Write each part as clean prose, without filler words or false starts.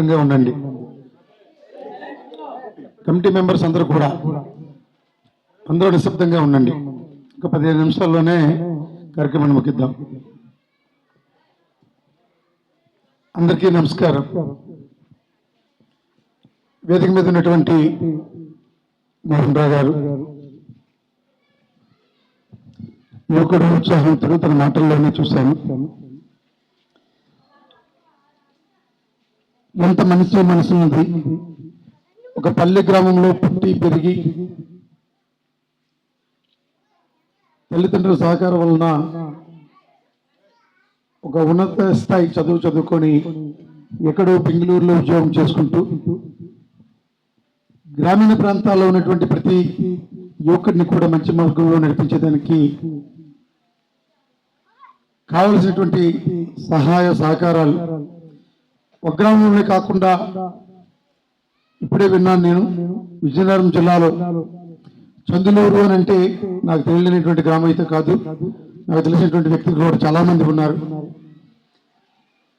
ఉండండి. Committee members అందరూ కూడా అందరూ నిశ్శబ్దంగా ఉండండి. ఒక 15 నిమిషాల్లోనే కార్యక్రమాన్ని ముగిద్దాం. అందరికీ నమస్కారం. వేదిక మీద ఉన్నటువంటి మోహన్ రావు గారు యువకుడు ఉత్సాహంతో తన మాటల్లోనే చూశాను. ఎంత మనసున్నది. ఒక పల్లె గ్రామంలో పుట్టి పెరిగి తల్లిదండ్రుల సహకారం వలన ఒక ఉన్నత స్థాయి చదువుకొని ఎక్కడో బెంగళూరులో ఉద్యోగం చేసుకుంటూ గ్రామీణ ప్రాంతాల్లో ఉన్నటువంటి ప్రతి యువకుడిని కూడా మంచి మార్గంలో నడిపించేదానికి కావలసినటువంటి సహాయ సహకారాలు ఒక గ్రామంలోనే కాకుండా ఇప్పుడే విన్నాను. నేను విజయనగరం జిల్లాలో చందులూరు అని అంటే నాకు తెలియనటువంటి గ్రామం అయితే కాదు, నాకు తెలిసినటువంటి వ్యక్తులు కూడా చాలా మంది ఉన్నారు.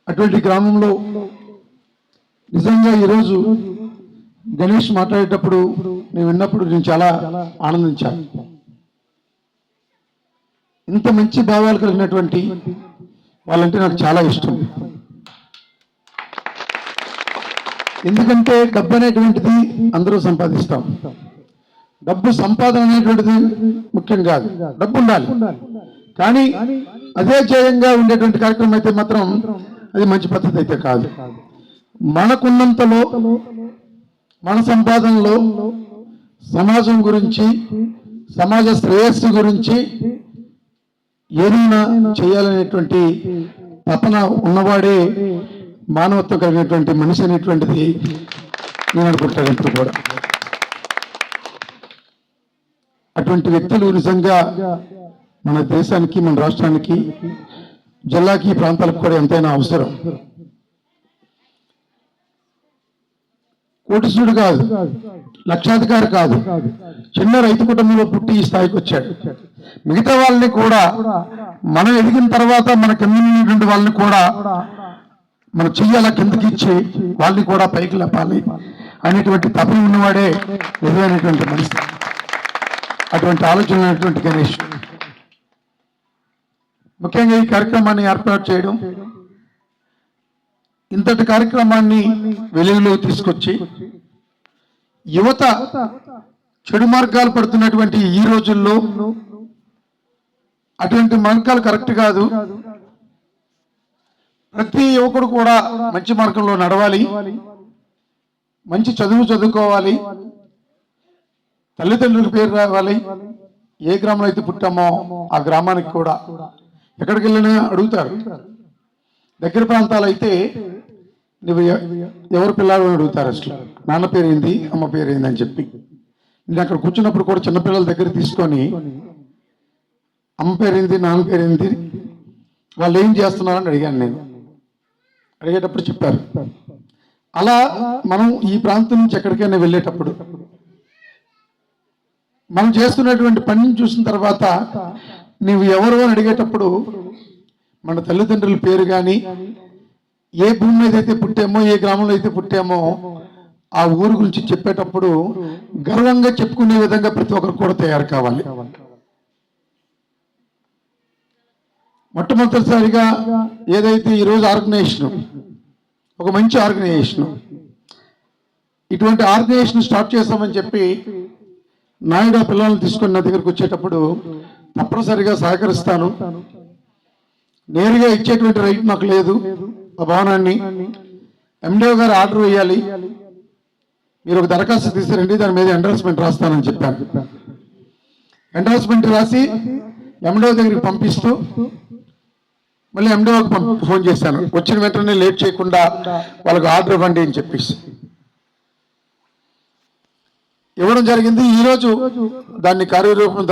అటువంటి గ్రామంలో నిజంగా ఈరోజు గణేష్ మాట్లాడేటప్పుడు నేను విన్నప్పుడు నేను చాలా ఆనందించాను. ఇంత మంచి భావాలు కలిగినటువంటి వాళ్ళంటే నాకు చాలా ఇష్టం. ఎందుకంటే డబ్బు అనేటువంటిది అందరూ సంపాదిస్తాం. డబ్బు సంపాదన అనేటువంటిది ముఖ్యం కాదు, డబ్బు ఉండాలి. కానీ అదే ధ్యేయంగా ఉండేటువంటి కార్యక్రమం అయితే మాత్రం అది మంచి పద్ధతి అయితే కాదు. మనకున్నంతలో మన సంపాదనలో సమాజం గురించి, సమాజ శ్రేయస్సు గురించి ఏదైనా చేయాలనేటువంటి తపన ఉన్నవాడే మానవత్వం కలిగినటువంటి మనిషి అనేటువంటిది నేను అనుకుంటాను ఇప్పుడు కూడా. అటువంటి వ్యక్తులు నిజంగా మన దేశానికి, మన రాష్ట్రానికి, జిల్లాకి, ప్రాంతాలకు కూడా ఎంతైనా అవసరం. కోటీశ్వరుడు కాదు, లక్షాధికారి కాదు, చిన్న రైతు కుటుంబంలో పుట్టి ఈ స్థాయికి వచ్చాడు. మిగతా వాళ్ళని కూడా మనం ఎదిగిన తర్వాత మన కింద వాళ్ళని కూడా మనం చెయ్యాల కిందకి ఇచ్చి వాళ్ళని కూడా పైకి లేపాలి అనేటువంటి తపన ఉన్నవాడే నిజమైనటువంటి మనిషి. అటువంటి ఆలోచన ఉన్నటువంటి గణేష్ ముఖ్యంగా ఈ కార్యక్రమాన్ని ఏర్పాటు చేయడం, ఇంతటి కార్యక్రమాన్ని వెలుగులో తీసుకొచ్చి యువత చెడు మార్గాలు పడుతున్నటువంటి ఈ రోజుల్లో అటువంటి మార్గాలు కరెక్ట్ కాదు. ప్రతి యువకుడు కూడా మంచి మార్గంలో నడవాలి, మంచి చదువుకోవాలి, తల్లిదండ్రులకు పేరు రావాలి. ఏ గ్రామంలో అయితే పుట్టామో ఆ గ్రామానికి కూడా ఎక్కడికి వెళ్ళినా అడుగుతారు. దగ్గర ప్రాంతాలు అయితే నువ్వు ఎవరు పిల్లలు అని అడుగుతారు. అసలు నాన్న పేరు ఏంది, అమ్మ పేరు ఏంది అని చెప్పి. నేను అక్కడ కూర్చున్నప్పుడు కూడా చిన్నపిల్లల దగ్గర తీసుకొని అమ్మ పేరేంది, నాన్న పేరేంది, వాళ్ళు ఏం చేస్తున్నారని అడిగాను. నేను అడిగేటప్పుడు చెప్పారు. అలా మనం ఈ ప్రాంతం నుంచి ఎక్కడికైనా వెళ్ళేటప్పుడు మనం చేస్తున్నటువంటి పనిని చూసిన తర్వాత నీవు ఎవరు అని అడిగేటప్పుడు మన తల్లిదండ్రుల పేరు కానీ, ఏ భూమి మీద అయితే పుట్టామో, ఏ గ్రామంలో అయితే పుట్టామో ఆ ఊరు గురించి చెప్పేటప్పుడు గర్వంగా చెప్పుకునే విధంగా ప్రతి ఒక్కరు కూడా తయారు కావాలి. మొట్టమొదటిసారిగా ఏదైతే ఈరోజు ఆర్గనైజేషన్, ఒక మంచి ఆర్గనైజేషన్, ఇటువంటి ఆర్గనైజేషన్ స్టార్ట్ చేస్తామని చెప్పి నాయుడు పిల్లల్ని తీసుకొని నా దగ్గరకు వచ్చేటప్పుడు తప్పనిసరిగా సహకరిస్తాను. నేరుగా ఇచ్చేటువంటి రైట్ నాకు లేదు. ఆ భవనాన్ని ఎండిఓ గారు ఆర్డర్ వేయాలి, మీరు ఒక దరఖాస్తు తీసుకురండి, దాని మీద ఎండార్స్మెంట్ రాస్తానని చెప్పాను. ఎండార్స్మెంట్ రాసి ఎండిఓ దగ్గరికి పంపిస్తూ మళ్ళీ ఎండిఓకి ఫోన్ చేశాను. వచ్చిన వెంటనే లేట్ చేయకుండా వాళ్ళకి ఆర్డర్ ఇవ్వండి అని చెప్పేసి ఇవ్వడం జరిగింది. ఈరోజు దాన్ని కార్యరూపం